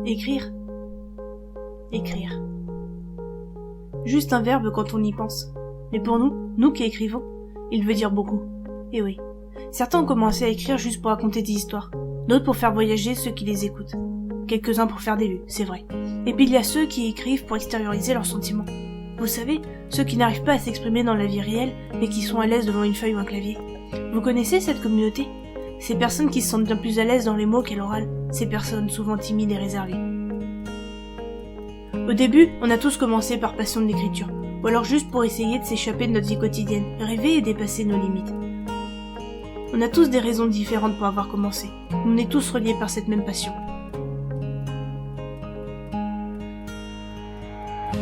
Écrire. Écrire. Juste un verbe quand on y pense. Mais pour nous qui écrivons, il veut dire beaucoup. Et oui. Certains ont commencé à écrire juste pour raconter des histoires. D'autres pour faire voyager ceux qui les écoutent. Quelques-uns pour faire des vues, c'est vrai. Et puis il y a ceux qui écrivent pour extérioriser leurs sentiments. Vous savez, ceux qui n'arrivent pas à s'exprimer dans la vie réelle, mais qui sont à l'aise devant une feuille ou un clavier. Vous connaissez cette communauté ? Ces personnes qui se sentent bien plus à l'aise dans les mots qu'à l'oral. Ces personnes souvent timides et réservées. Au début, on a tous commencé par passion de l'écriture, ou alors juste pour essayer de s'échapper de notre vie quotidienne, rêver et dépasser nos limites. On a tous des raisons différentes pour avoir commencé. On est tous reliés par cette même passion.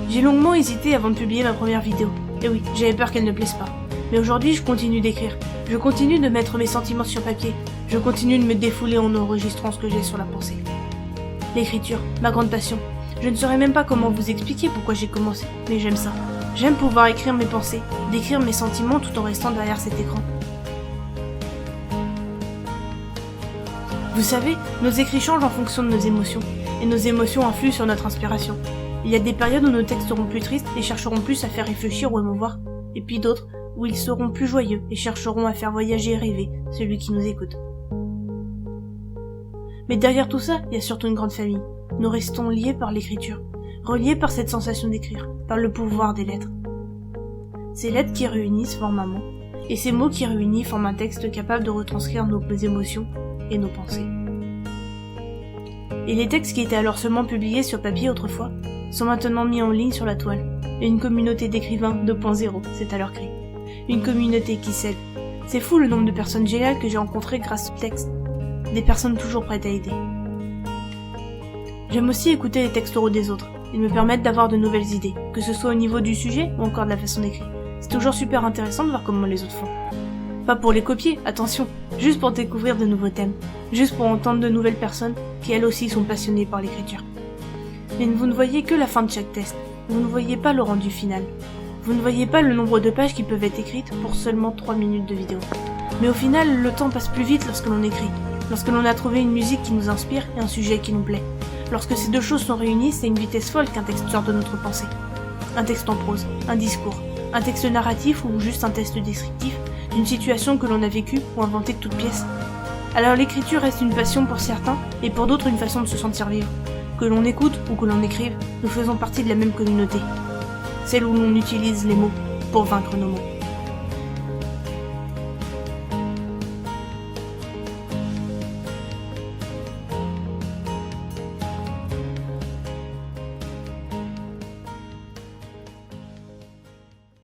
J'ai longuement hésité avant de publier ma première vidéo. Et oui, j'avais peur qu'elle ne plaise pas. Mais aujourd'hui, je continue d'écrire. Je continue de mettre mes sentiments sur papier. Je continue de me défouler en enregistrant ce que j'ai sur la pensée. L'écriture, ma grande passion. Je ne saurais même pas comment vous expliquer pourquoi j'ai commencé, mais j'aime ça. J'aime pouvoir écrire mes pensées, décrire mes sentiments tout en restant derrière cet écran. Vous savez, nos écrits changent en fonction de nos émotions, et nos émotions influent sur notre inspiration. Il y a des périodes où nos textes seront plus tristes et chercheront plus à faire réfléchir ou émouvoir, et puis d'autres où ils seront plus joyeux et chercheront à faire voyager et rêver celui qui nous écoute. Mais derrière tout ça, il y a surtout une grande famille. Nous restons liés par l'écriture, reliés par cette sensation d'écrire, par le pouvoir des lettres. Ces lettres qui réunissent forment un mot, et ces mots qui réunis forment un texte capable de retranscrire nos émotions et nos pensées. Et les textes qui étaient alors seulement publiés sur papier autrefois sont maintenant mis en ligne sur la toile, et une communauté d'écrivains 2.0 s'est alors créée. Une communauté qui s'aide. C'est fou le nombre de personnes géniales que j'ai rencontrées grâce au texte. Des personnes toujours prêtes à aider. J'aime aussi écouter les textes oraux des autres. Ils me permettent d'avoir de nouvelles idées, que ce soit au niveau du sujet ou encore de la façon d'écrire. C'est toujours super intéressant de voir comment les autres font. Pas pour les copier, attention, juste pour découvrir de nouveaux thèmes, juste pour entendre de nouvelles personnes qui elles aussi sont passionnées par l'écriture. Mais vous ne voyez que la fin de chaque test, vous ne voyez pas le rendu final. Vous ne voyez pas le nombre de pages qui peuvent être écrites pour seulement 3 minutes de vidéo. Mais au final, le temps passe plus vite lorsque l'on écrit, lorsque l'on a trouvé une musique qui nous inspire et un sujet qui nous plaît. Lorsque ces deux choses sont réunies, c'est une vitesse folle qu'un texte sort de notre pensée. Un texte en prose, un discours, un texte narratif ou juste un texte descriptif d'une situation que l'on a vécue ou inventée de toutes pièces. Alors l'écriture reste une passion pour certains et pour d'autres une façon de se sentir vivre. Que l'on écoute ou que l'on écrive, nous faisons partie de la même communauté. Celle où l'on utilise les mots pour vaincre nos mots.